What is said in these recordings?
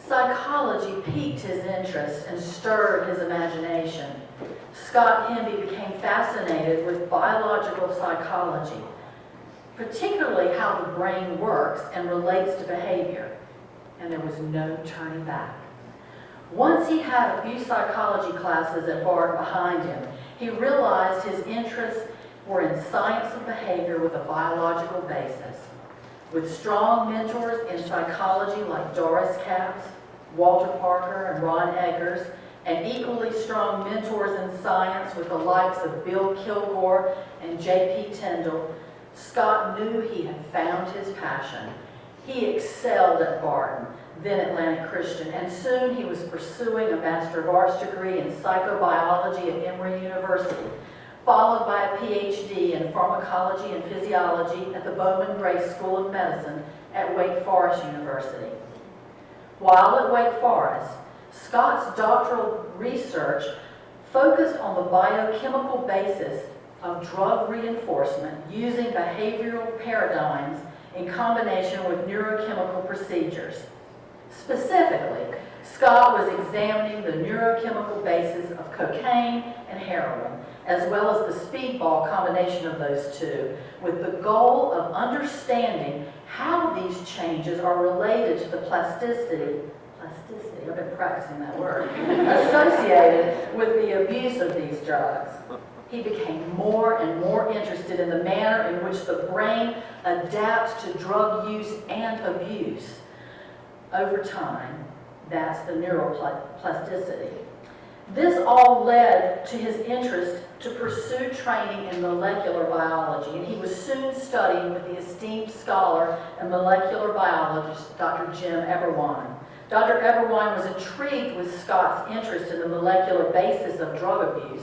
Psychology piqued his interest and stirred his imagination. Scott Hemby became fascinated with biological psychology, particularly how the brain works and relates to behavior, and there was no turning back. Once he had a few psychology classes at Barton behind him, he realized his interests were in science of behavior with a biological basis. With strong mentors in psychology like Doris Capps, Walter Parker, and Ron Eggers, and equally strong mentors in science with the likes of Bill Kilgore and J.P. Tyndall, Scott knew he had found his passion. He excelled at Barton, then Atlantic Christian, and soon he was pursuing a Master of Arts degree in psychobiology at Emory University, followed by a PhD in pharmacology and physiology at the Bowman Gray School of Medicine at Wake Forest University. While at Wake Forest, Scott's doctoral research focused on the biochemical basis of drug reinforcement using behavioral paradigms in combination with neurochemical procedures. Specifically, Scott was examining the neurochemical basis of cocaine and heroin, as well as the speedball combination of those two, with the goal of understanding how these changes are related to the plasticity, I've been practicing that word, associated with the abuse of these drugs. He became more and more interested in the manner in which the brain adapts to drug use and abuse. Over time, that's the neuroplasticity. This all led to his interest to pursue training in molecular biology, and he was soon studying with the esteemed scholar and molecular biologist, Dr. Jim Eberwein. Dr. Eberwein was intrigued with Scott's interest in the molecular basis of drug abuse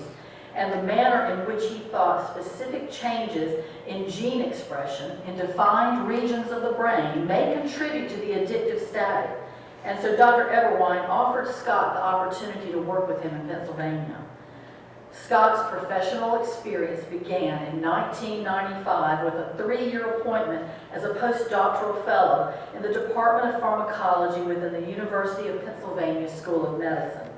and the manner in which he thought specific changes in gene expression in defined regions of the brain may contribute to the addictive static. And so Dr. Eberwein offered Scott the opportunity to work with him in Pennsylvania. Scott's professional experience began in 1995 with a 3-year appointment as a postdoctoral fellow in the Department of Pharmacology within the University of Pennsylvania School of Medicine.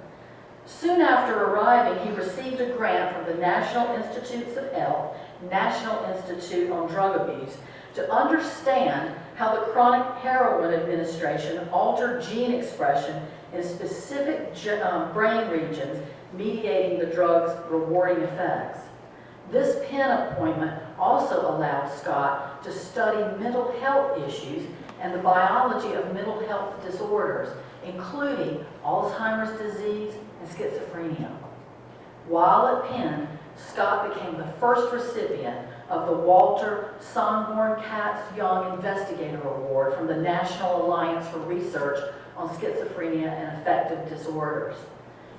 Soon after arriving, he received a grant from the National Institutes of Health, National Institute on Drug Abuse, to understand how the chronic heroin administration altered gene expression in specific brain regions, mediating the drug's rewarding effects. This Penn appointment also allowed Scott to study mental health issues and the biology of mental health disorders, including Alzheimer's disease and schizophrenia. While at Penn, Scott became the first recipient of the Walter Sonborn Katz Young Investigator Award from the National Alliance for Research on Schizophrenia and Affective Disorders.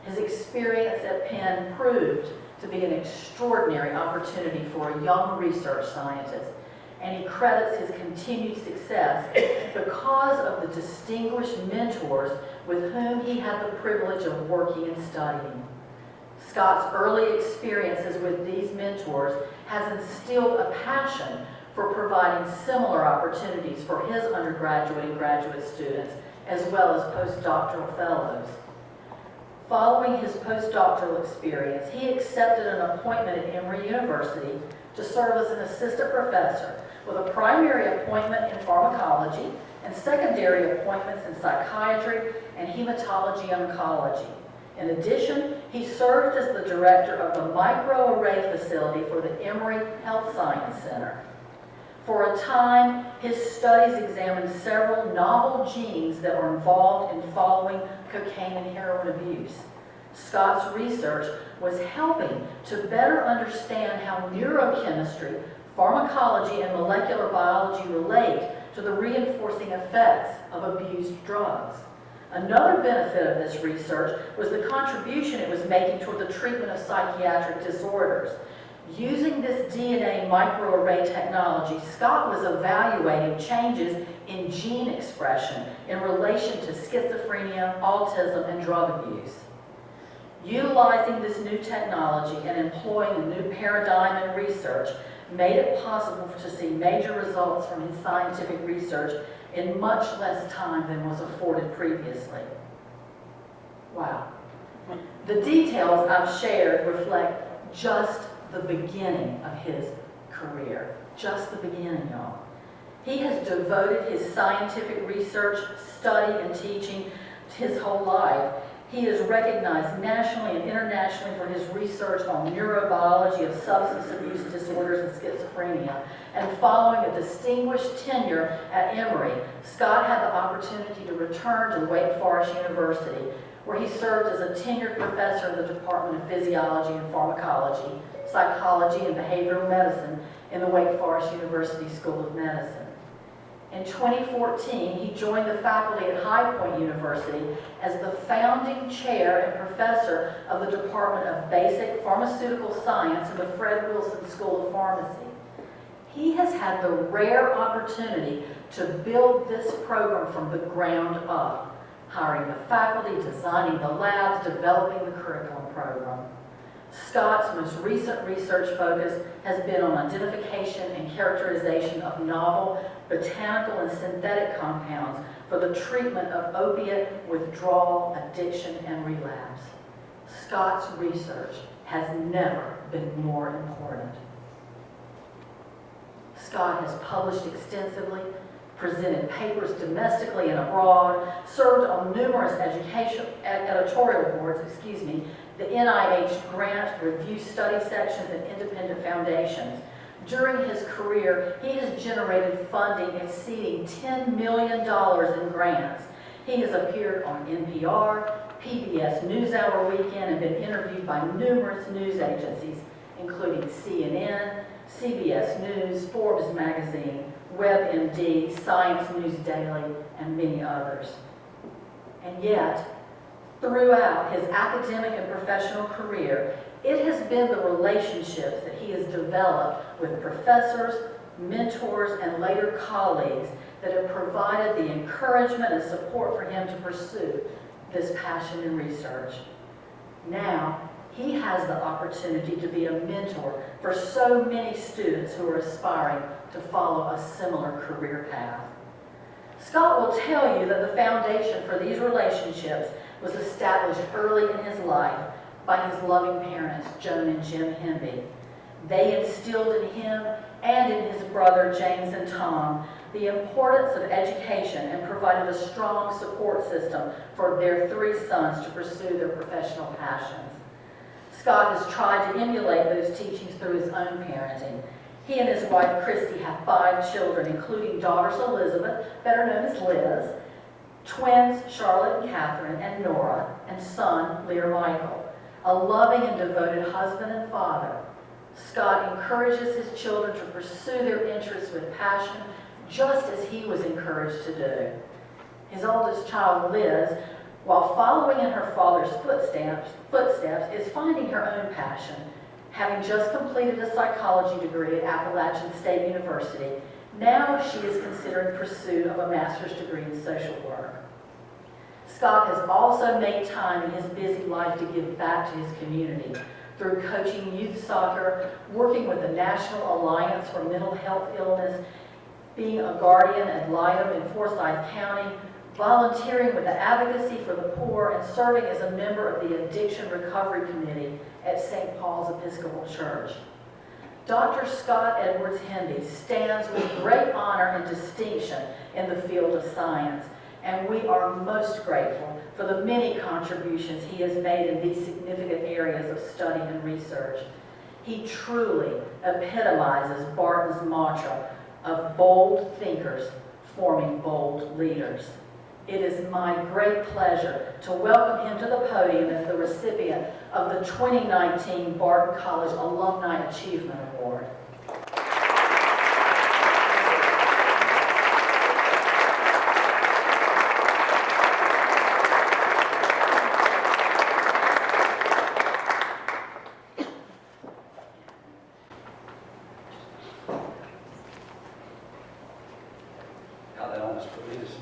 His experience at Penn proved to be an extraordinary opportunity for a young research scientist, and he credits his continued success because of the distinguished mentors with whom he had the privilege of working and studying. Scott's early experiences with these mentors has instilled a passion for providing similar opportunities for his undergraduate and graduate students, as well as postdoctoral fellows. Following his postdoctoral experience, he accepted an appointment at Emory University to serve as an assistant professor, with a primary appointment in pharmacology and secondary appointments in psychiatry and hematology oncology. In addition, he served as the director of the microarray facility for the Emory Health Science Center. For a time, his studies examined several novel genes that were involved in following cocaine and heroin abuse. Scott's research was helping to better understand how neurochemistry, pharmacology, and molecular biology relate to the reinforcing effects of abused drugs. Another benefit of this research was the contribution it was making toward the treatment of psychiatric disorders. Using this DNA microarray technology, Scott was evaluating changes in gene expression in relation to schizophrenia, autism, and drug abuse. Utilizing this new technology and employing a new paradigm in research made it possible to see major results from his scientific research in much less time than was afforded previously. Wow. The details I've shared reflect just the beginning of his career. Just the beginning, y'all. He has devoted his scientific research, study, and teaching his whole life. He is recognized nationally and internationally for his research on neurobiology of substance abuse disorders and schizophrenia. And following a distinguished tenure at Emory, Scott had the opportunity to return to Wake Forest University, where he served as a tenured professor in the Department of Physiology and Pharmacology, Psychology, and Behavioral Medicine in the Wake Forest University School of Medicine. In 2014, he joined the faculty at High Point University as the founding chair and professor of the Department of Basic Pharmaceutical Science in the Fred Wilson School of Pharmacy. He has had the rare opportunity to build this program from the ground up, hiring the faculty, designing the labs, developing the curriculum program. Scott's most recent research focus has been on identification and characterization of novel botanical and synthetic compounds for the treatment of opiate withdrawal, addiction, and relapse. Scott's research has never been more important. Scott has published extensively, presented papers domestically and abroad, served on numerous editorial boards, the NIH grant, review study sections, and independent foundations. During his career, he has generated funding exceeding $10 million in grants. He has appeared on NPR, PBS NewsHour Weekend, and been interviewed by numerous news agencies, including CNN, CBS News, Forbes Magazine, WebMD, Science News Daily, and many others. And yet, throughout his academic and professional career, it has been the relationships that he has developed with professors, mentors, and later colleagues that have provided the encouragement and support for him to pursue this passion in research. Now, he has the opportunity to be a mentor for so many students who are aspiring to follow a similar career path. Scott will tell you that the foundation for these relationships was established early in his life by his loving parents, Joan and Jim Hemby. They instilled in him and in his brother, James and Tom, the importance of education and provided a strong support system for their three sons to pursue their professional passions. Scott has tried to emulate those teachings through his own parenting. He and his wife, Christy, have 5 children, including daughters Elizabeth, better known as Liz, twins Charlotte and Catherine, and Nora, and son Lear Michael, a loving and devoted husband and father. Scott encourages his children to pursue their interests with passion, just as he was encouraged to do. His oldest child, Liz, while following in her father's footsteps, is finding her own passion, having just completed a psychology degree at Appalachian State University. Now she is considering pursuit of a master's degree in social work. Scott has also made time in his busy life to give back to his community through coaching youth soccer, working with the National Alliance for Mental Health Illness, being a guardian ad litem in Forsyth County, volunteering with the Advocacy for the Poor, and serving as a member of the Addiction Recovery Committee at St. Paul's Episcopal Church. Dr. Scott Edwards Hemby stands with great honor and distinction in the field of science, and we are most grateful for the many contributions he has made in these significant areas of study and research. He truly epitomizes Barton's mantra of bold thinkers forming bold leaders. It is my great pleasure to welcome him to the podium as the recipient of the 2019 Barton College Alumni Achievement Award. God, that almost put me to sleep.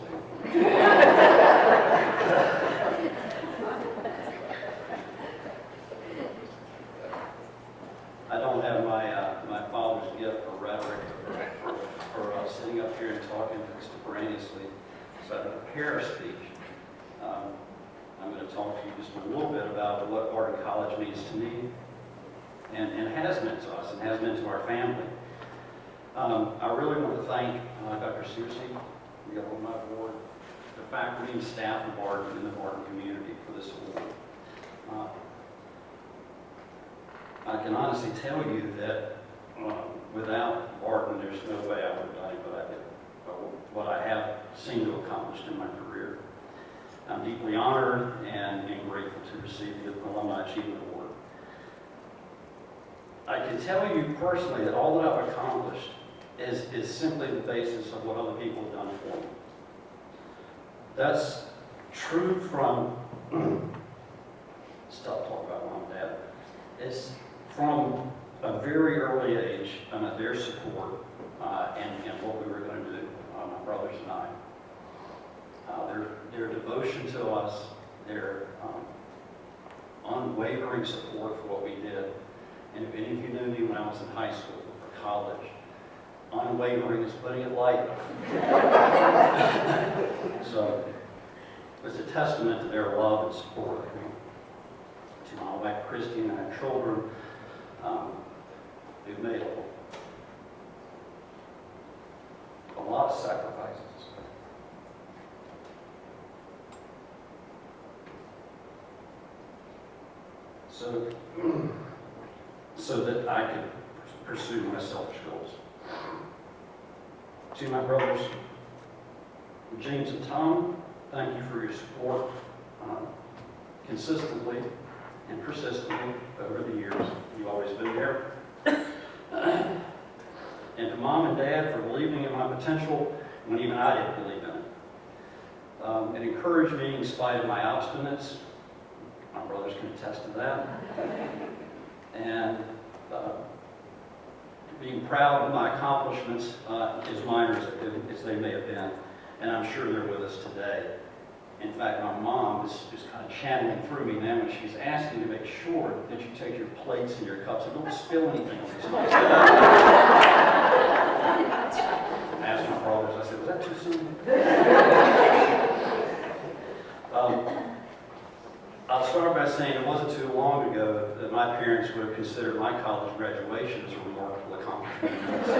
I don't have my father's gift talking extemporaneously. So to prepare a speech, I'm going to talk to you just a little bit about what Barton College means to me and has meant to us and has meant to our family. I really want to thank Dr. Susie, the Alumni Board, the faculty and staff of Barton and the Barton community for this award. I can honestly tell you that without Barton, there's no way I would have done what I have seemed to accomplish in my career. I'm deeply honored and grateful to receive the Alumni Achievement Award. I can tell you personally that all that I've accomplished is simply the basis of what other people have done for me. That's true from, stop talking about mom and dad. It's from a very early age, their support and what we were going to do, my brothers and I. Their devotion to us, their unwavering support for what we did. And if any of you knew me when I was in high school or college, unwavering is putting it lightly. So it's a testament to their love and support. To my wife Christy and our children, who've made a lot of sacrifices. So that I could pursue my selfish goals. To my brothers, James and Tom, thank you for your support consistently and persistently over the years. You've always been there. And to Mom and Dad for believing in my potential when even I didn't believe in it. It encouraged me in spite of my obstinance. My brothers can attest to that. And being proud of my accomplishments, as minor as they may have been. And I'm sure they're with us today. In fact, my mom is kind of channeling through me now when she's asking to make sure that you take your plates and your cups and don't spill anything on these plates. I asked my brothers, I said, was that too soon? I'll start by saying it wasn't too long ago that my parents would have considered my college graduation as a remarkable accomplishment. So,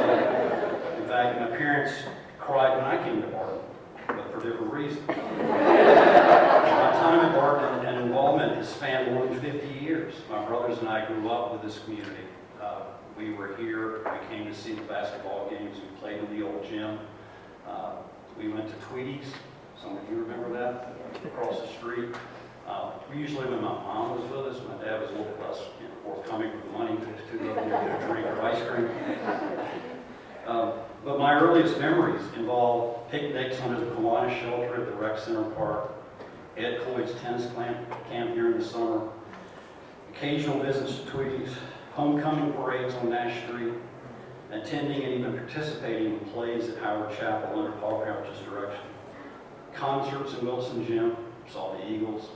in fact, my parents cried when I came to Barton, but for different reasons. My time at Barton and involvement has spanned more than 50 years. My brothers and I grew up with this community. We were here, we came to see the basketball games, we played in the old gym. We went to Tweety's, some of you remember that, across the street. Usually when my mom was with us, my dad was a little less forthcoming with money to go and get a drink or ice cream. But my earliest memories involve picnics under the Kiwanis shelter at the Rec Center Park, Ed Cloyd's tennis camp here in the summer, occasional visits to Tweety's, homecoming parades on Nash Street, attending and even participating in plays at Howard Chapel under Paul Crouch's direction, concerts in Wilson Gym, saw the Eagles,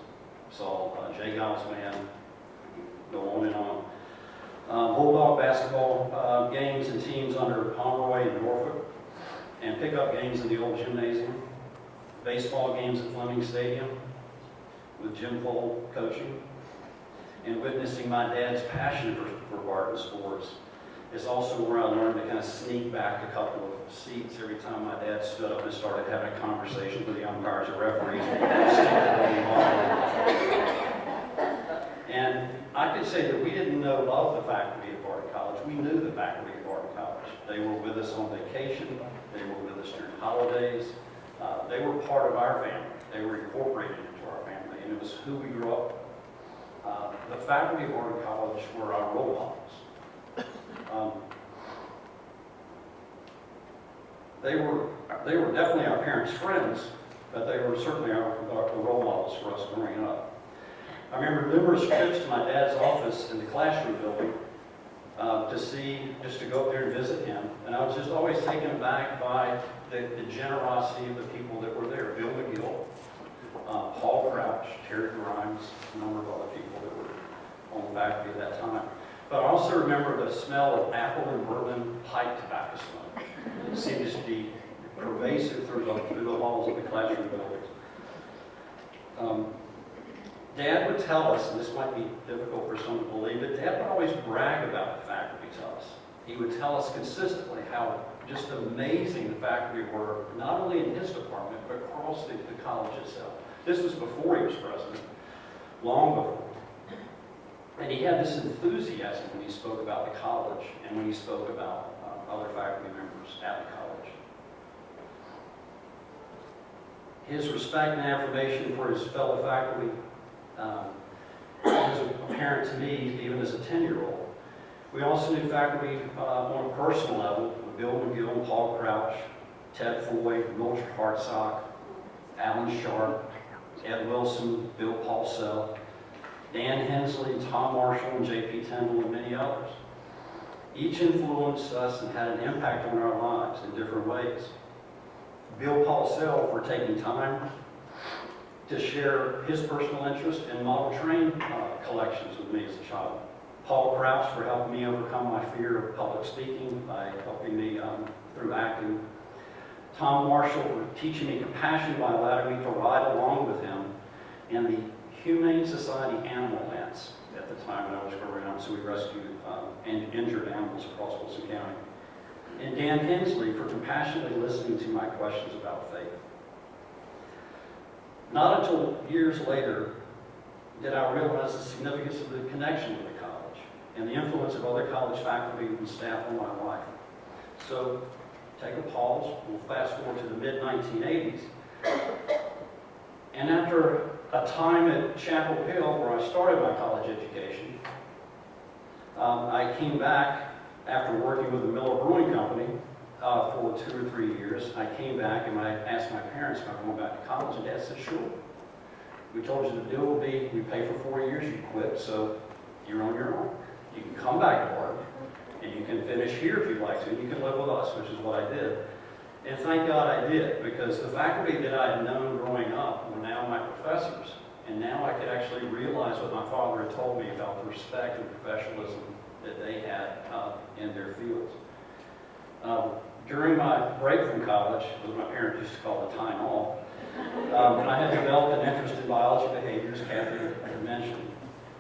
saw Jay Giles Band, go on and on. Bulldog basketball games and teams under Pomeroy and Norfolk, and pickup games in the old gymnasium, baseball games at Fleming Stadium with Jim Cole coaching, and witnessing my dad's passion for Barton sports is also where I learned to kind of sneak back a couple of seats every time my dad stood up and started having a conversation with the umpires or referees. And I could say that we didn't know of the faculty at Barton College. We knew the faculty at Barton College. They were with us on vacation. They were with us during holidays. They were part of our family. They were incorporated into our family, and it was who we grew up with. The faculty at Barton College were our role models. They were definitely our parents' friends, but they were certainly our role models for us growing up. I remember numerous trips to my dad's office in the classroom building just to go up there and visit him, and I was just always taken aback by the generosity of the people that were there. Bill McGill, Paul Crouch, Terry Grimes, a number of other people that were on the faculty at that time. But I also remember the smell of apple and bourbon pipe tobacco smoke. It seemed to be pervasive through the halls of the classroom buildings. Dad would tell us, and this might be difficult for some to believe, but Dad would always brag about the faculty to us. He would tell us consistently how just amazing the faculty were, not only in his department, but across the college itself. This was before he was president, long before. And he had this enthusiasm when he spoke about the college and when he spoke about other faculty members at the college. His respect and affirmation for his fellow faculty was apparent to me even as a 10-year-old. We also knew faculty on a personal level, Bill McGill, Paul Crouch, Ted Foy, Mildred Hartsock, Alan Sharp, Ed Wilson, Bill Paulsell, Dan Hensley, Tom Marshall, and J.P. Tyndall, and many others. Each influenced us and had an impact on our lives in different ways. Bill Paulsell for taking time to share his personal interest in model train collections with me as a child. Paul Crouch for helping me overcome my fear of public speaking by helping me through acting. Tom Marshall for teaching me compassion by allowing me to ride along with him in the Humane Society animal dance at the time when I was growing up, so we rescued injured animals across Wilson County. And Dan Hensley for compassionately listening to my questions about faith. Not until years later did I realize the significance of the connection with the college and the influence of other college faculty and staff on my life. So take a pause, we'll fast forward to the mid-1980s. And after a time at Chapel Hill where I started my college education, I came back after working with the Miller Brewing Company for 2 or 3 years. I came back and I asked my parents if I was going back to college, and Dad said, sure. We told you the deal will be, we pay for 4 years, you quit, so you're on your own. You can come back to work, and you can finish here if you'd like to, and you can live with us, which is what I did. And thank God I did, because the faculty that I had known growing up were now my professors, and now I could actually realize what my father had told me about the respect and professionalism that they had in their fields. During my break from college, what my parents used to call the time off, I had developed an interest in biology behaviors, Kathy had mentioned.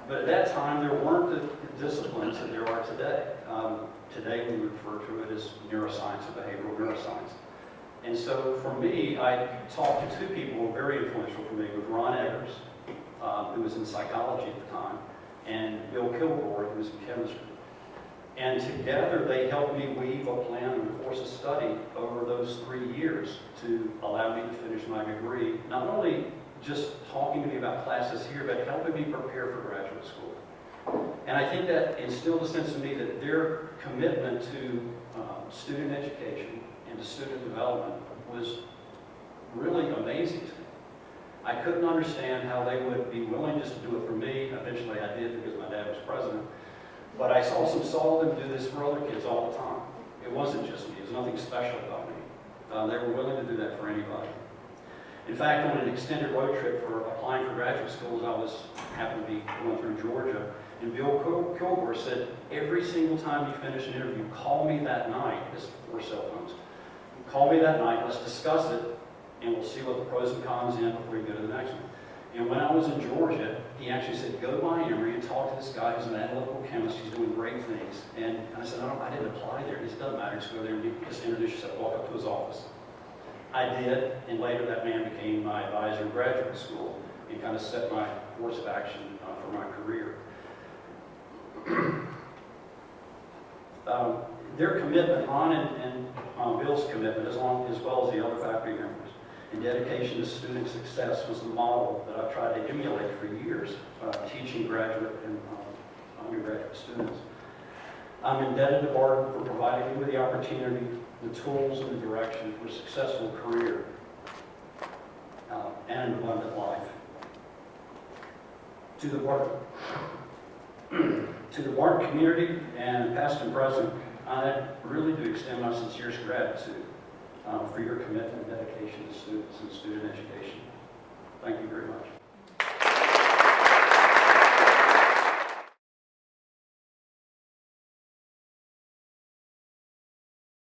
But at that time, there weren't the disciplines that there are today. Today, we refer to it as neuroscience or behavioral neuroscience. And so for me, I talked to 2 people who were very influential for me, with Ron Eggers, who was in psychology at the time, and Bill Kilgore, who was in chemistry. And together, they helped me weave a plan and a course of study over those 3 years to allow me to finish my degree, not only just talking to me about classes here, but helping me prepare for graduate school. And I think that instilled a sense in me that their commitment to student education and to student development was really amazing to me. I couldn't understand how they would be willing just to do it for me. Eventually I did because my dad was president. But I also saw them do this for other kids all the time. It wasn't just me. There's nothing special about me. They were willing to do that for anybody. In fact, on an extended road trip for applying for graduate schools, happened to be going through Georgia, and Bill Kilgore said, every single time you finish an interview, call me that night. This is before cell phones. Call me that night, let's discuss it, and we'll see what the pros and cons in before you go to the next one. And when I was in Georgia, he actually said, go to Miami and talk to this guy who's an analytical chemist. He's doing great things. And I said, I didn't apply there. It doesn't matter. Just go there and just introduce yourself, walk up to his office. I did, and later that man became my advisor in graduate school and kind of set my course of action for my career. Their commitment, Ron and Bill's commitment, as well as the other faculty members, and dedication to student success was the model that I've tried to emulate for years, teaching graduate and undergraduate students. I'm indebted to Barton for providing me with the opportunity, the tools, and the direction for a successful career and an abundant life. To the Barton community and past and present, I really do extend my sincerest gratitude for your commitment and dedication to students and student education. Thank you very much.